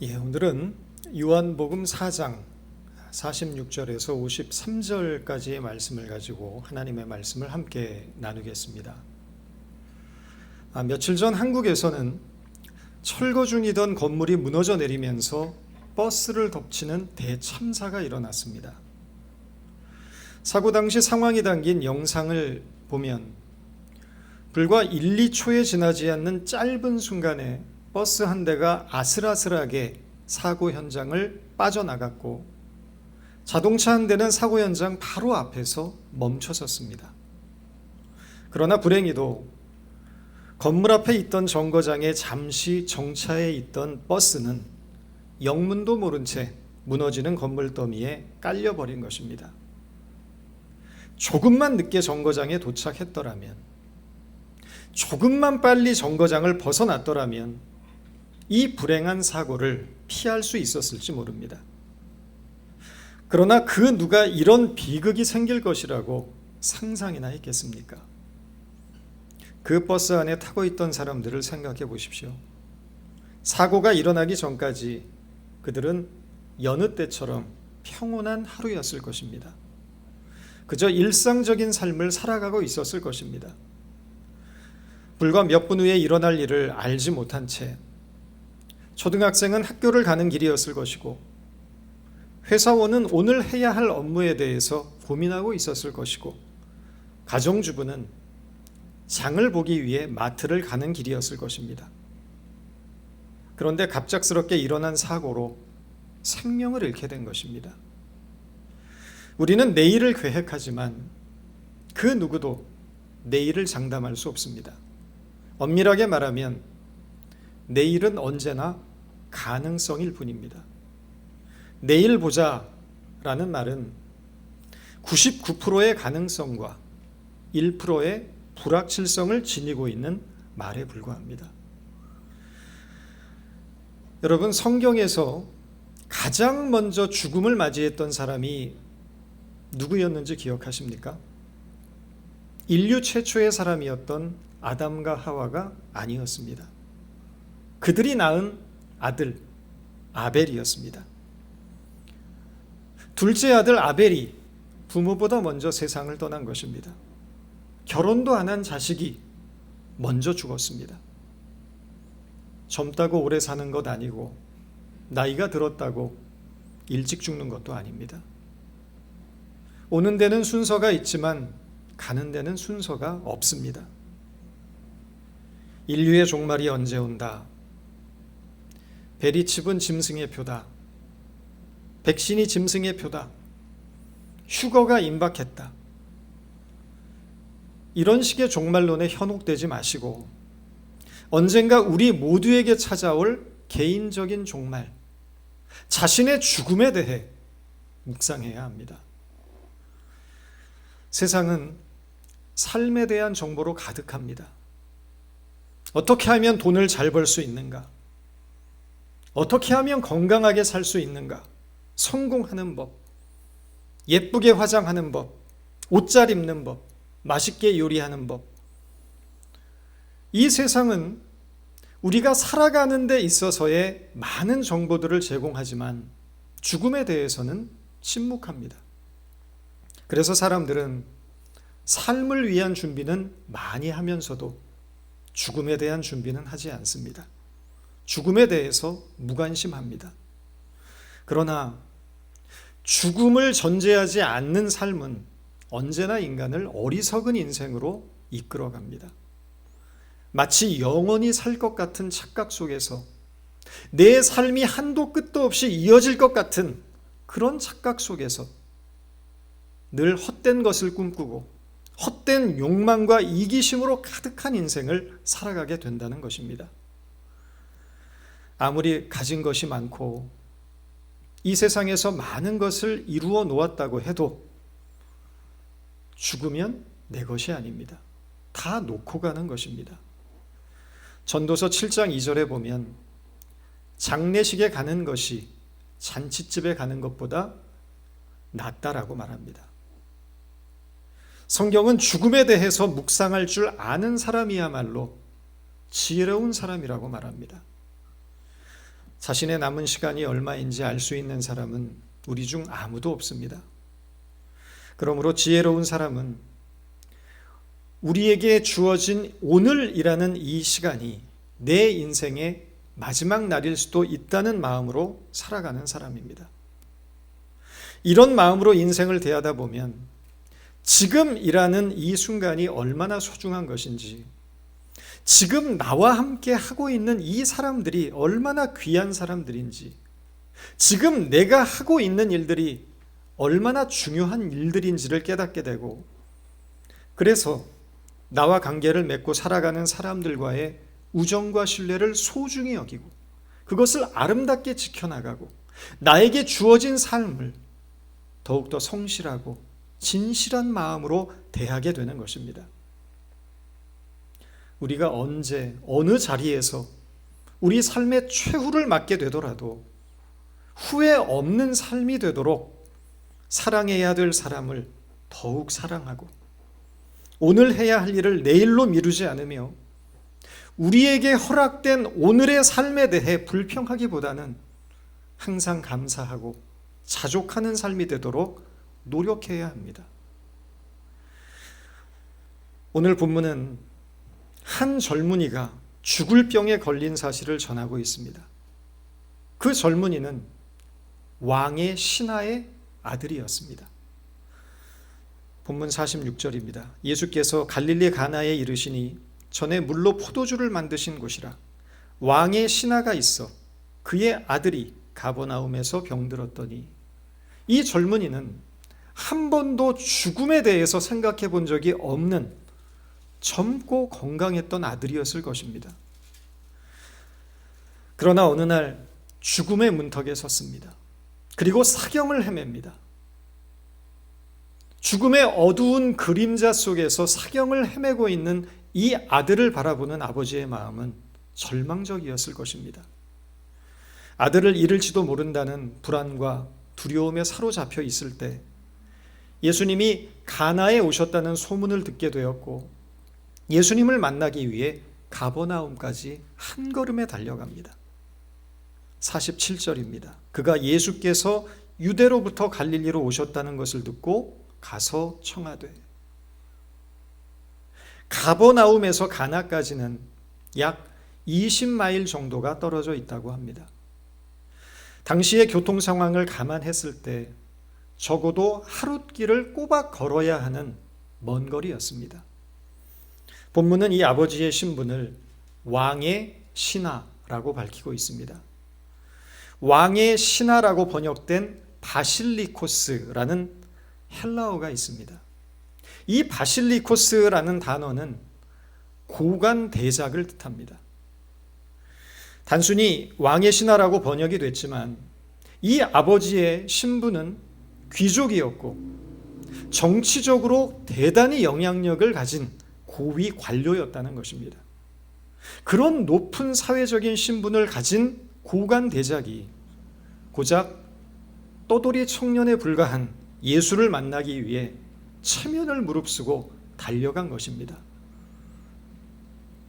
오늘은 요한복음 4장 46절에서 53절까지의 말씀을 가지고 하나님의 말씀을 함께 나누겠습니다. 며칠 전 한국에서는 철거 중이던 건물이 무너져 내리면서 버스를 덮치는 대참사가 일어났습니다. 사고 당시 상황이 담긴 영상을 보면 불과 1, 2초에 지나지 않는 짧은 순간에 버스 한 대가 아슬아슬하게 사고 현장을 빠져나갔고 자동차 한 대는 사고 현장 바로 앞에서 멈춰섰습니다. 그러나 불행히도 건물 앞에 있던 정거장에 잠시 정차해 있던 버스는 영문도 모른 채 무너지는 건물 더미에 깔려버린 것입니다. 조금만 늦게 정거장에 도착했더라면, 조금만 빨리 정거장을 벗어났더라면 이 불행한 사고를 피할 수 있었을지 모릅니다. 그러나 그 누가 이런 비극이 생길 것이라고 상상이나 했겠습니까? 그 버스 안에 타고 있던 사람들을 생각해 보십시오. 사고가 일어나기 전까지 그들은 여느 때처럼 평온한 하루였을 것입니다. 그저 일상적인 삶을 살아가고 있었을 것입니다. 불과 몇 분 후에 일어날 일을 알지 못한 채 초등학생은 학교를 가는 길이었을 것이고, 회사원은 오늘 해야 할 업무에 대해서 고민하고 있었을 것이고, 가정주부는 장을 보기 위해 마트를 가는 길이었을 것입니다. 그런데 갑작스럽게 일어난 사고로 생명을 잃게 된 것입니다. 우리는 내일을 계획하지만 그 누구도 내일을 장담할 수 없습니다. 엄밀하게 말하면 내일은 언제나 가능성일 뿐입니다. 내일 보자 라는 말은 99%의 가능성과 1%의 불확실성을 지니고 있는 말에 불과합니다. 여러분, 성경에서 가장 먼저 죽음을 맞이했던 사람이 누구였는지 기억하십니까? 인류 최초의 사람이었던 아담과 하와가 아니었습니다. 그들이 낳은 아들 아벨이었습니다. 둘째 아들 아벨이 부모보다 먼저 세상을 떠난 것입니다. 결혼도 안 한 자식이 먼저 죽었습니다. 젊다고 오래 사는 것 아니고 나이가 들었다고 일찍 죽는 것도 아닙니다. 오는 데는 순서가 있지만 가는 데는 순서가 없습니다. 인류의 종말이 언제 온다. 베리칩은 짐승의 표다. 백신이 짐승의 표다. 휴거가 임박했다. 이런 식의 종말론에 현혹되지 마시고 언젠가 우리 모두에게 찾아올 개인적인 종말, 자신의 죽음에 대해 묵상해야 합니다. 세상은 삶에 대한 정보로 가득합니다. 어떻게 하면 돈을 잘 벌 수 있는가? 어떻게 하면 건강하게 살 수 있는가? 성공하는 법, 예쁘게 화장하는 법, 옷 잘 입는 법, 맛있게 요리하는 법. 이 세상은 우리가 살아가는 데 있어서의 많은 정보들을 제공하지만 죽음에 대해서는 침묵합니다. 그래서 사람들은 삶을 위한 준비는 많이 하면서도 죽음에 대한 준비는 하지 않습니다. 죽음에 대해서 무관심합니다. 그러나 죽음을 전제하지 않는 삶은 언제나 인간을 어리석은 인생으로 이끌어갑니다. 마치 영원히 살 것 같은 착각 속에서 내 삶이 한도 끝도 없이 이어질 것 같은 그런 착각 속에서 늘 헛된 것을 꿈꾸고 헛된 욕망과 이기심으로 가득한 인생을 살아가게 된다는 것입니다. 아무리 가진 것이 많고 이 세상에서 많은 것을 이루어 놓았다고 해도 죽으면 내 것이 아닙니다. 다 놓고 가는 것입니다. 전도서 7장 2절에 보면 장례식에 가는 것이 잔치집에 가는 것보다 낫다라고 말합니다. 성경은 죽음에 대해서 묵상할 줄 아는 사람이야말로 지혜로운 사람이라고 말합니다. 자신의 남은 시간이 얼마인지 알 수 있는 사람은 우리 중 아무도 없습니다. 그러므로 지혜로운 사람은 우리에게 주어진 오늘이라는 이 시간이 내 인생의 마지막 날일 수도 있다는 마음으로 살아가는 사람입니다. 이런 마음으로 인생을 대하다 보면 지금이라는 이 순간이 얼마나 소중한 것인지, 지금 나와 함께 하고 있는 이 사람들이 얼마나 귀한 사람들인지, 지금 내가 하고 있는 일들이 얼마나 중요한 일들인지를 깨닫게 되고, 그래서 나와 관계를 맺고 살아가는 사람들과의 우정과 신뢰를 소중히 여기고 그것을 아름답게 지켜나가고 나에게 주어진 삶을 더욱더 성실하고 진실한 마음으로 대하게 되는 것입니다. 우리가 언제 어느 자리에서 우리 삶의 최후를 맞게 되더라도 후회 없는 삶이 되도록 사랑해야 될 사람을 더욱 사랑하고 오늘 해야 할 일을 내일로 미루지 않으며 우리에게 허락된 오늘의 삶에 대해 불평하기보다는 항상 감사하고 자족하는 삶이 되도록 노력해야 합니다. 오늘 본문은 한 젊은이가 죽을 병에 걸린 사실을 전하고 있습니다. 그 젊은이는 왕의 신하의 아들이었습니다. 본문 46절입니다. 예수께서 갈릴리 가나에 이르시니 전에 물로 포도주를 만드신 곳이라. 왕의 신하가 있어 그의 아들이 가버나움에서 병들었더니, 이 젊은이는 한 번도 죽음에 대해서 생각해 본 적이 없는 젊고 건강했던 아들이었을 것입니다. 그러나 어느 날 죽음의 문턱에 섰습니다. 그리고 사경을 헤맵니다. 죽음의 어두운 그림자 속에서 사경을 헤매고 있는 이 아들을 바라보는 아버지의 마음은 절망적이었을 것입니다. 아들을 잃을지도 모른다는 불안과 두려움에 사로잡혀 있을 때 예수님이 가나에 오셨다는 소문을 듣게 되었고, 예수님을 만나기 위해 가버나움까지 한 걸음에 달려갑니다. 47절입니다. 그가 예수께서 유대로부터 갈릴리로 오셨다는 것을 듣고 가서 청하되. 가버나움에서 가나까지는 약 20마일 정도가 떨어져 있다고 합니다. 당시의 교통 상황을 감안했을 때 적어도 하룻길을 꼬박 걸어야 하는 먼 거리였습니다. 본문은 이 아버지의 신분을 왕의 신하라고 밝히고 있습니다. 왕의 신하라고 번역된 바실리코스라는 헬라어가 있습니다. 이 바실리코스라는 단어는 고관 대작을 뜻합니다. 단순히 왕의 신하라고 번역이 됐지만 이 아버지의 신분은 귀족이었고 정치적으로 대단히 영향력을 가진 고위 관료였다는 것입니다. 그런 높은 사회적인 신분을 가진 고관 대작이 고작 떠돌이 청년에 불과한 예수를 만나기 위해 체면을 무릅쓰고 달려간 것입니다.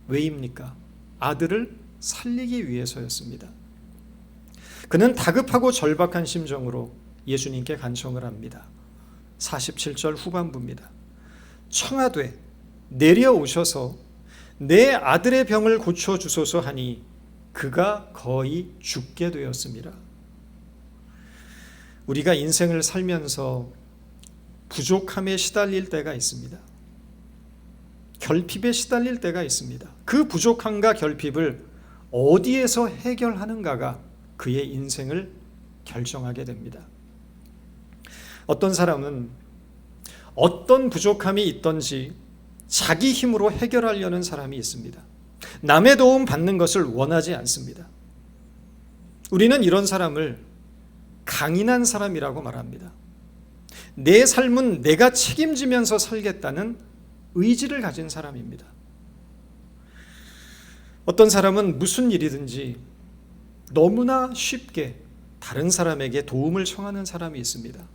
왜입니까? 아들을 살리기 위해서였습니다. 그는 다급하고 절박한 심정으로 예수님께 간청을 합니다. 47절 후반부입니다. 청하되 내려오셔서 내 아들의 병을 고쳐주소서 하니 그가 거의 죽게 되었습니다. 우리가 인생을 살면서 부족함에 시달릴 때가 있습니다. 결핍에 시달릴 때가 있습니다. 그 부족함과 결핍을 어디에서 해결하는가가 그의 인생을 결정하게 됩니다. 어떤 사람은 어떤 부족함이 있든지 자기 힘으로 해결하려는 사람이 있습니다. 남의 도움 받는 것을 원하지 않습니다. 우리는 이런 사람을 강인한 사람이라고 말합니다. 내 삶은 내가 책임지면서 살겠다는 의지를 가진 사람입니다. 어떤 사람은 무슨 일이든지 너무나 쉽게 다른 사람에게 도움을 청하는 사람이 있습니다.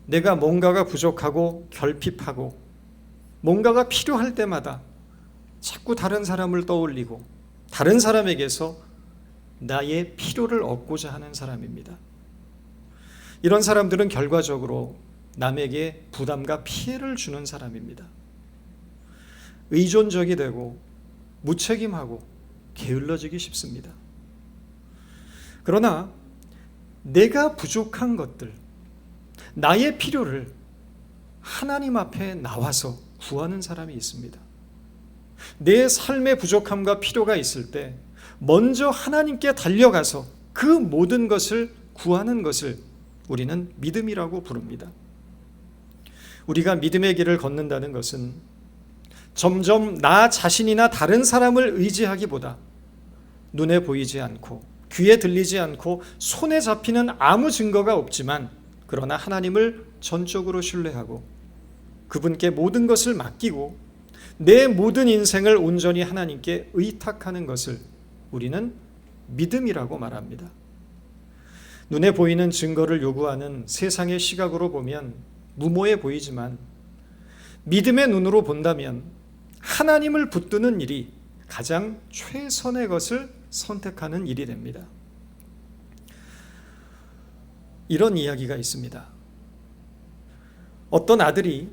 내가 뭔가가 부족하고 결핍하고 뭔가가 필요할 때마다 자꾸 다른 사람을 떠올리고 다른 사람에게서 나의 필요를 얻고자 하는 사람입니다. 이런 사람들은 결과적으로 남에게 부담과 피해를 주는 사람입니다. 의존적이 되고 무책임하고 게을러지기 쉽습니다. 그러나 내가 부족한 것들, 나의 필요를 하나님 앞에 나와서 구하는 사람이 있습니다. 내 삶의 부족함과 필요가 있을 때 먼저 하나님께 달려가서 그 모든 것을 구하는 것을 우리는 믿음이라고 부릅니다. 우리가 믿음의 길을 걷는다는 것은 점점 나 자신이나 다른 사람을 의지하기보다 눈에 보이지 않고 귀에 들리지 않고 손에 잡히는 아무 증거가 없지만 그러나 하나님을 전적으로 신뢰하고 그분께 모든 것을 맡기고 내 모든 인생을 온전히 하나님께 의탁하는 것을 우리는 믿음이라고 말합니다. 눈에 보이는 증거를 요구하는 세상의 시각으로 보면 무모해 보이지만 믿음의 눈으로 본다면 하나님을 붙드는 일이 가장 최선의 것을 선택하는 일이 됩니다. 이런 이야기가 있습니다. 어떤 아들이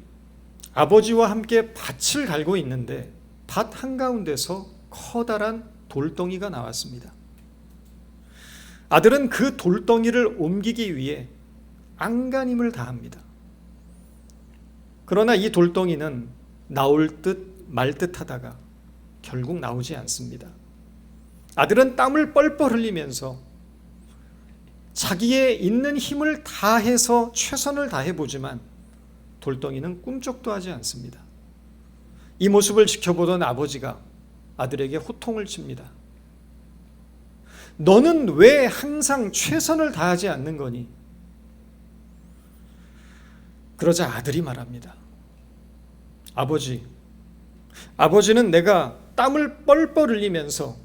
아버지와 함께 밭을 갈고 있는데 밭 한가운데서 커다란 돌덩이가 나왔습니다. 아들은 그 돌덩이를 옮기기 위해 안간힘을 다합니다. 그러나 이 돌덩이는 나올 듯 말 듯 하다가 결국 나오지 않습니다. 아들은 땀을 뻘뻘 흘리면서 자기의 있는 힘을 다해서 최선을 다해보지만 돌덩이는 꿈쩍도 하지 않습니다. 이 모습을 지켜보던 아버지가 아들에게 호통을 칩니다. 너는 왜 항상 최선을 다하지 않는 거니? 그러자 아들이 말합니다. 아버지는 내가 땀을 뻘뻘 흘리면서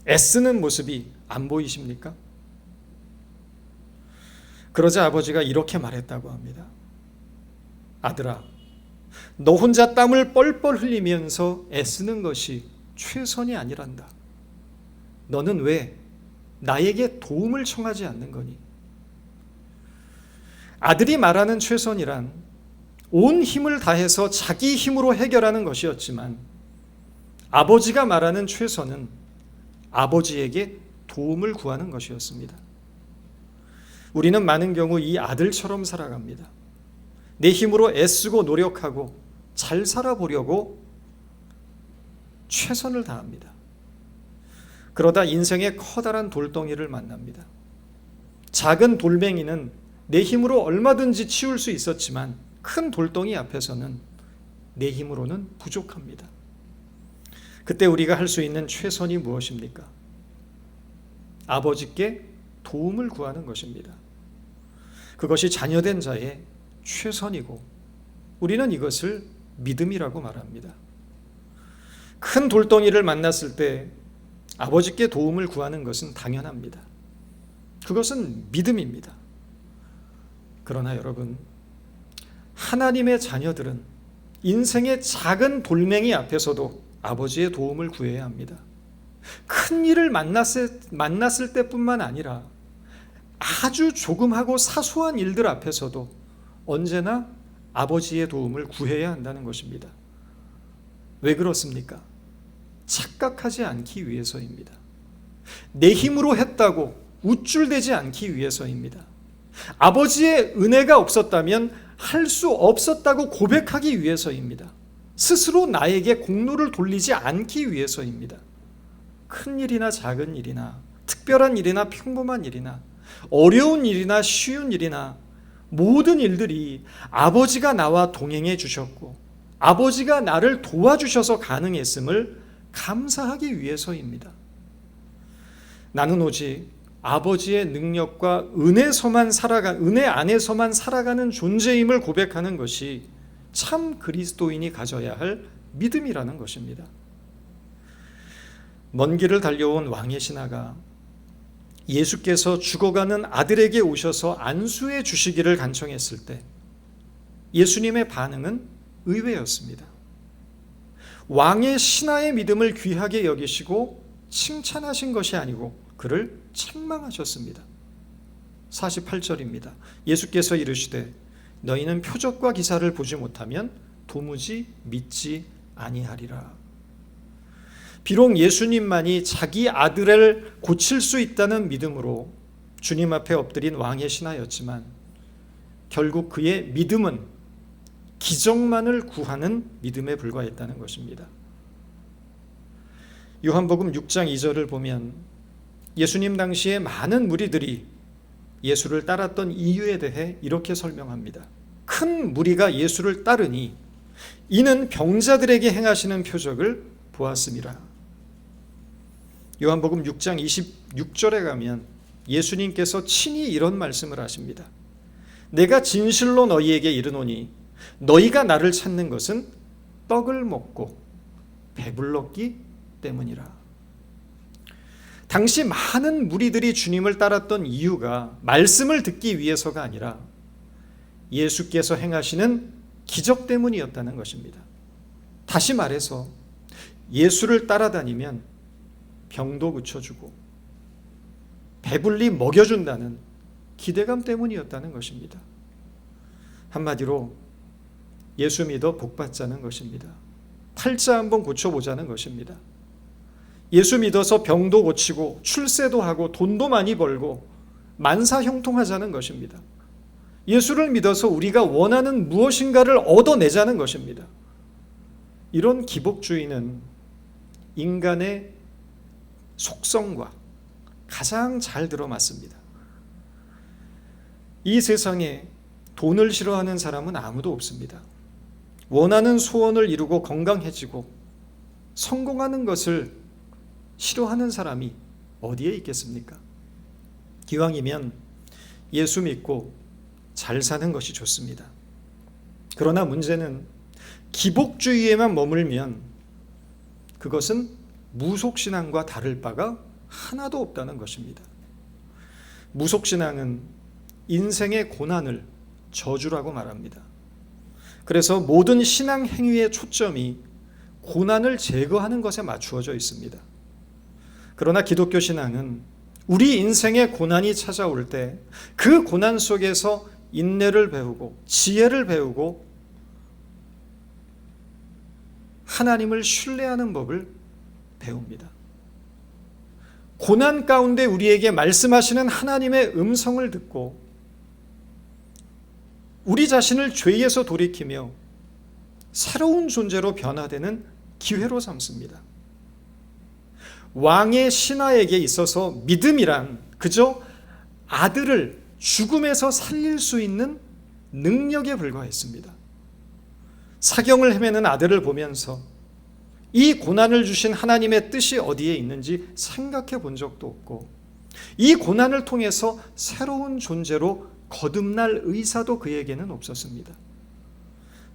애쓰는 모습이 안 보이십니까? 그러자 아버지가 이렇게 말했다고 합니다. 아들아, 너 혼자 땀을 뻘뻘 흘리면서 애쓰는 것이 최선이 아니란다. 너는 왜 나에게 도움을 청하지 않는 거니? 아들이 말하는 최선이란 온 힘을 다해서 자기 힘으로 해결하는 것이었지만 아버지가 말하는 최선은 아버지에게 도움을 구하는 것이었습니다. 우리는 많은 경우 이 아들처럼 살아갑니다. 내 힘으로 애쓰고 노력하고 잘 살아보려고 최선을 다합니다. 그러다 인생의 커다란 돌덩이를 만납니다. 작은 돌멩이는 내 힘으로 얼마든지 치울 수 있었지만 큰 돌덩이 앞에서는 내 힘으로는 부족합니다. 그때 우리가 할 수 있는 최선이 무엇입니까? 아버지께 도움을 구하는 것입니다. 그것이 자녀된 자의 최선이고 우리는 이것을 믿음이라고 말합니다. 큰 돌덩이를 만났을 때 아버지께 도움을 구하는 것은 당연합니다. 그것은 믿음입니다. 그러나 여러분, 하나님의 자녀들은 인생의 작은 돌멩이 앞에서도 아버지의 도움을 구해야 합니다. 큰 일을 만났을 때뿐만 아니라 아주 조금하고 사소한 일들 앞에서도 언제나 아버지의 도움을 구해야 한다는 것입니다. 왜 그렇습니까? 착각하지 않기 위해서입니다. 내 힘으로 했다고 우쭐대지 않기 위해서입니다. 아버지의 은혜가 없었다면 할 수 없었다고 고백하기 위해서입니다. 스스로 나에게 공로를 돌리지 않기 위해서입니다. 큰 일이나 작은 일이나 특별한 일이나 평범한 일이나 어려운 일이나 쉬운 일이나 모든 일들이 아버지가 나와 동행해 주셨고 아버지가 나를 도와주셔서 가능했음을 감사하기 위해서입니다. 나는 오직 아버지의 능력과 은혜 안에서만 살아가는 존재임을 고백하는 것이 참 그리스도인이 가져야 할 믿음이라는 것입니다. 먼 길을 달려온 왕의 신하가 예수께서 죽어가는 아들에게 오셔서 안수해 주시기를 간청했을 때 예수님의 반응은 의외였습니다. 왕의 신하의 믿음을 귀하게 여기시고 칭찬하신 것이 아니고 그를 책망하셨습니다. 48절입니다. 예수께서 이르시되 너희는 표적과 기사를 보지 못하면 도무지 믿지 아니하리라. 비록 예수님만이 자기 아들을 고칠 수 있다는 믿음으로 주님 앞에 엎드린 왕의 신하였지만 결국 그의 믿음은 기적만을 구하는 믿음에 불과했다는 것입니다. 요한복음 6장 2절을 보면 예수님 당시에 많은 무리들이 예수를 따랐던 이유에 대해 이렇게 설명합니다. 큰 무리가 예수를 따르니 이는 병자들에게 행하시는 표적을 보았음이라. 요한복음 6장 26절에 가면 예수님께서 친히 이런 말씀을 하십니다. 내가 진실로 너희에게 이르노니 너희가 나를 찾는 것은 떡을 먹고 배불렀기 때문이라. 당시 많은 무리들이 주님을 따랐던 이유가 말씀을 듣기 위해서가 아니라 예수께서 행하시는 기적 때문이었다는 것입니다. 다시 말해서 예수를 따라다니면 병도 고쳐주고 배불리 먹여준다는 기대감 때문이었다는 것입니다. 한마디로 예수 믿어 복받자는 것입니다. 팔자 한번 고쳐보자는 것입니다. 예수 믿어서 병도 고치고 출세도 하고 돈도 많이 벌고 만사형통하자는 것입니다. 예수를 믿어서 우리가 원하는 무엇인가를 얻어내자는 것입니다. 이런 기복주의는 인간의 속성과 가장 잘 들어맞습니다. 이 세상에 돈을 싫어하는 사람은 아무도 없습니다. 원하는 소원을 이루고 건강해지고 성공하는 것을 싫어하는 사람이 어디에 있겠습니까? 기왕이면 예수 믿고 잘 사는 것이 좋습니다. 그러나 문제는 기복주의에만 머물면 그것은 무속신앙과 다를 바가 하나도 없다는 것입니다. 무속신앙은 인생의 고난을 저주라고 말합니다. 그래서 모든 신앙 행위의 초점이 고난을 제거하는 것에 맞추어져 있습니다. 그러나 기독교 신앙은 우리 인생에 고난이 찾아올 때 그 고난 속에서 인내를 배우고 지혜를 배우고 하나님을 신뢰하는 법을 배웁니다. 고난 가운데 우리에게 말씀하시는 하나님의 음성을 듣고 우리 자신을 죄에서 돌이키며 새로운 존재로 변화되는 기회로 삼습니다. 왕의 신하에게 있어서 믿음이란 그저 아들을 죽음에서 살릴 수 있는 능력에 불과했습니다. 사경을 헤매는 아들을 보면서 이 고난을 주신 하나님의 뜻이 어디에 있는지 생각해 본 적도 없고 이 고난을 통해서 새로운 존재로 거듭날 의사도 그에게는 없었습니다.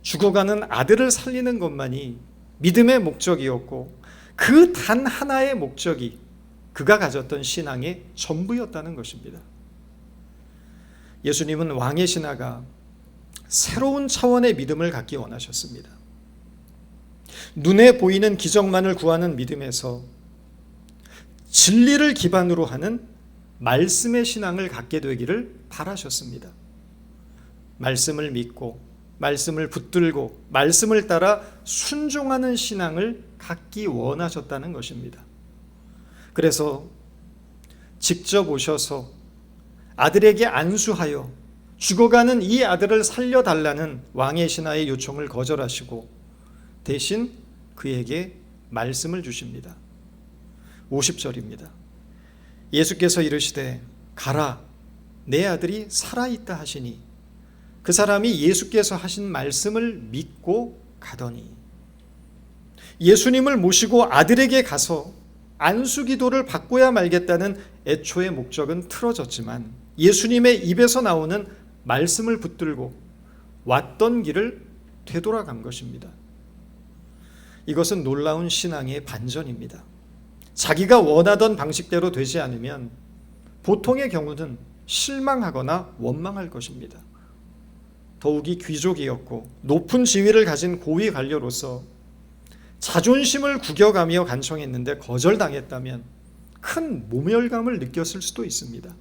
죽어가는 아들을 살리는 것만이 믿음의 목적이었고 그 단 하나의 목적이 그가 가졌던 신앙의 전부였다는 것입니다. 예수님은 왕의 신하가 새로운 차원의 믿음을 갖기 원하셨습니다. 눈에 보이는 기적만을 구하는 믿음에서 진리를 기반으로 하는 말씀의 신앙을 갖게 되기를 바라셨습니다. 말씀을 믿고 말씀을 붙들고 말씀을 따라 순종하는 신앙을 갖기 원하셨다는 것입니다. 그래서 직접 오셔서 아들에게 안수하여 죽어가는 이 아들을 살려달라는 왕의 신하의 요청을 거절하시고 대신 그에게 말씀을 주십니다. 50절입니다. 예수께서 이르시되 가라 내 아들이 살아있다 하시니 그 사람이 예수께서 하신 말씀을 믿고 가더니 예수님을 모시고 아들에게 가서 안수기도를 받고야 말겠다는 애초의 목적은 틀어졌지만 예수님의 입에서 나오는 말씀을 붙들고 왔던 길을 되돌아간 것입니다. 이것은 놀라운 신앙의 반전입니다. 자기가 원하던 방식대로 되지 않으면 보통의 경우는 실망하거나 원망할 것입니다. 더욱이 귀족이었고 높은 지위를 가진 고위 관료로서 자존심을 구겨가며 간청했는데 거절당했다면 큰 모멸감을 느꼈을 수도 있습니다.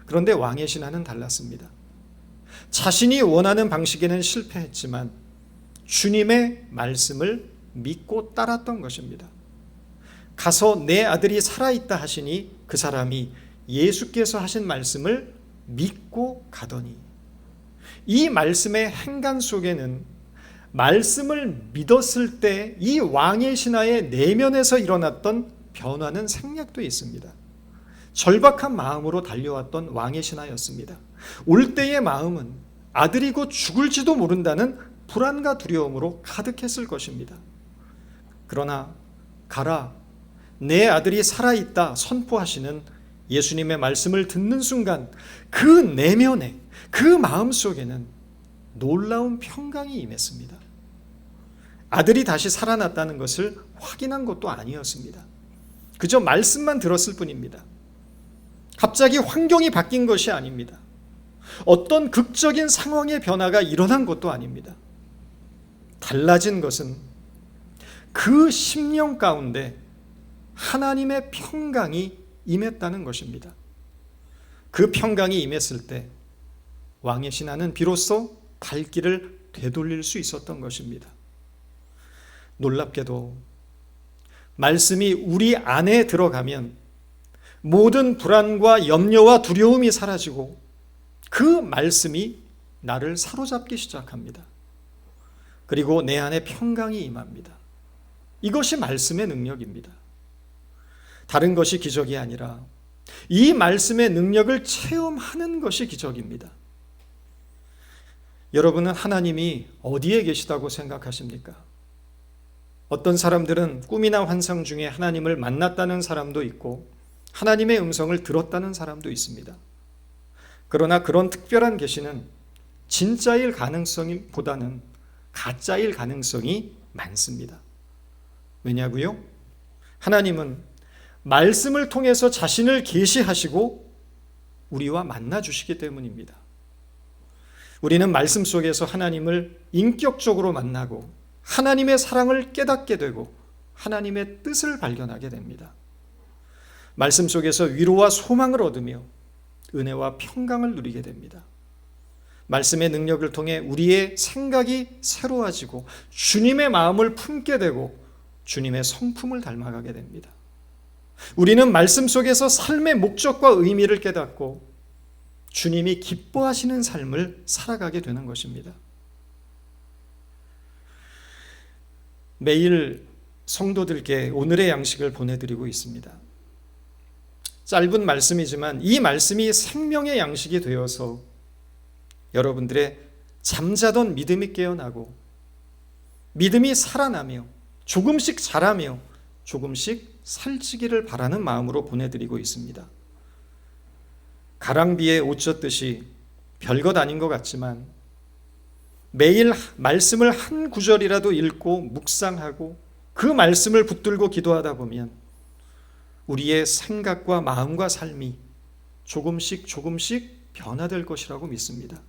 그런데 왕의 신하는 달랐습니다. 자신이 원하는 방식에는 실패했지만 주님의 말씀을 믿고 따랐던 것입니다. 가서 내 아들이 살아있다 하시니 그 사람이 예수께서 하신 말씀을 믿고 가더니, 이 말씀의 행간 속에는 말씀을 믿었을 때 이 왕의 신하의 내면에서 일어났던 변화는 생략되어 있습니다. 절박한 마음으로 달려왔던 왕의 신하였습니다. 올 때의 마음은 아들이 곧 죽을지도 모른다는 불안과 두려움으로 가득했을 것입니다. 그러나 가라, 내 아들이 살아있다 선포하시는 예수님의 말씀을 듣는 순간 그 내면에, 그 마음속에는 놀라운 평강이 임했습니다. 아들이 다시 살아났다는 것을 확인한 것도 아니었습니다. 그저 말씀만 들었을 뿐입니다. 갑자기 환경이 바뀐 것이 아닙니다. 어떤 극적인 상황의 변화가 일어난 것도 아닙니다. 달라진 것은 그 심령 가운데 하나님의 평강이 임했다는 것입니다. 그 평강이 임했을 때 왕의 신하는 비로소 발길을 되돌릴 수 있었던 것입니다. 놀랍게도 말씀이 우리 안에 들어가면 모든 불안과 염려와 두려움이 사라지고 그 말씀이 나를 사로잡기 시작합니다. 그리고 내 안에 평강이 임합니다. 이것이 말씀의 능력입니다. 다른 것이 기적이 아니라 이 말씀의 능력을 체험하는 것이 기적입니다. 여러분은 하나님이 어디에 계시다고 생각하십니까? 어떤 사람들은 꿈이나 환상 중에 하나님을 만났다는 사람도 있고 하나님의 음성을 들었다는 사람도 있습니다. 그러나 그런 특별한 계시는 진짜일 가능성보다는 가짜일 가능성이 많습니다. 왜냐고요? 하나님은 말씀을 통해서 자신을 계시하시고 우리와 만나 주시기 때문입니다. 우리는 말씀 속에서 하나님을 인격적으로 만나고 하나님의 사랑을 깨닫게 되고 하나님의 뜻을 발견하게 됩니다. 말씀 속에서 위로와 소망을 얻으며 은혜와 평강을 누리게 됩니다. 말씀의 능력을 통해 우리의 생각이 새로워지고 주님의 마음을 품게 되고 주님의 성품을 닮아가게 됩니다. 우리는 말씀 속에서 삶의 목적과 의미를 깨닫고 주님이 기뻐하시는 삶을 살아가게 되는 것입니다. 매일 성도들께 오늘의 양식을 보내드리고 있습니다. 짧은 말씀이지만 이 말씀이 생명의 양식이 되어서 여러분들의 잠자던 믿음이 깨어나고 믿음이 살아나며 조금씩 자라며 조금씩 살찌기를 바라는 마음으로 보내드리고 있습니다. 가랑비에 옷 젖듯이 별것 아닌 것 같지만 매일 말씀을 한 구절이라도 읽고 묵상하고 그 말씀을 붙들고 기도하다 보면 우리의 생각과 마음과 삶이 조금씩 변화될 것이라고 믿습니다.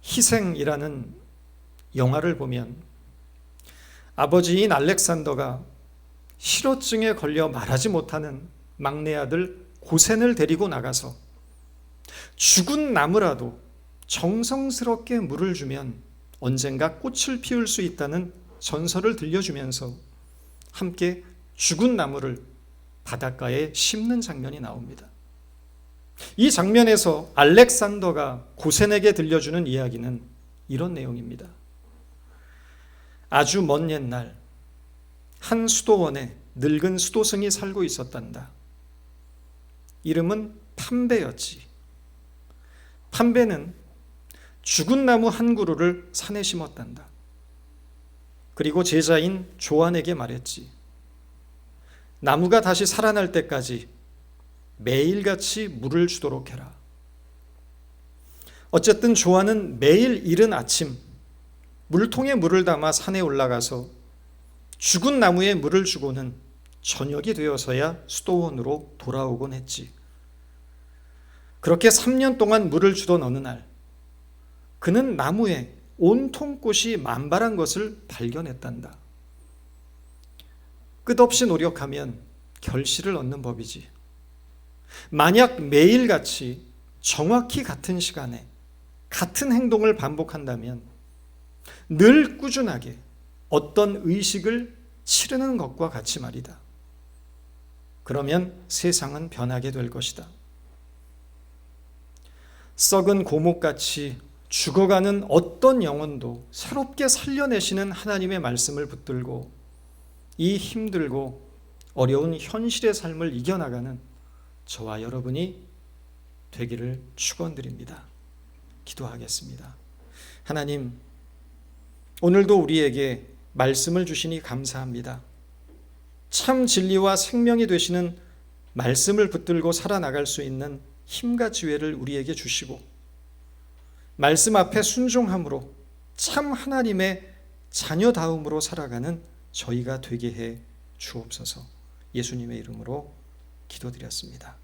희생이라는 영화를 보면 아버지인 알렉산더가 실어증에 걸려 말하지 못하는 막내 아들 고센을 데리고 나가서 죽은 나무라도 정성스럽게 물을 주면 언젠가 꽃을 피울 수 있다는 전설을 들려주면서 함께 죽은 나무를 바닷가에 심는 장면이 나옵니다. 이 장면에서 알렉산더가 고센에게 들려주는 이야기는 이런 내용입니다. 아주 먼 옛날 한 수도원에 늙은 수도승이 살고 있었단다. 이름은 판베였지. 판베는 죽은 나무 한 그루를 산에 심었단다. 그리고 제자인 조안에게 말했지. 나무가 다시 살아날 때까지 매일같이 물을 주도록 해라. 어쨌든 조안은 매일 이른 아침 물통에 물을 담아 산에 올라가서 죽은 나무에 물을 주고는 저녁이 되어서야 수도원으로 돌아오곤 했지. 그렇게 3년 동안 물을 주던 어느 날 그는 나무에 온통 꽃이 만발한 것을 발견했단다. 끝없이 노력하면 결실을 얻는 법이지. 만약 매일같이 정확히 같은 시간에 같은 행동을 반복한다면 늘 꾸준하게 어떤 의식을 치르는 것과 같이 말이다. 그러면 세상은 변하게 될 것이다. 썩은 고목같이 죽어가는 어떤 영혼도 새롭게 살려내시는 하나님의 말씀을 붙들고 이 힘들고 어려운 현실의 삶을 이겨나가는 저와 여러분이 되기를 축원드립니다. 기도하겠습니다. 하나님, 오늘도 우리에게 말씀을 주시니 감사합니다. 참 진리와 생명이 되시는 말씀을 붙들고 살아나갈 수 있는 힘과 지혜를 우리에게 주시고 말씀 앞에 순종함으로 참 하나님의 자녀다움으로 살아가는 저희가 되게 해 주옵소서. 예수님의 이름으로 기도드렸습니다.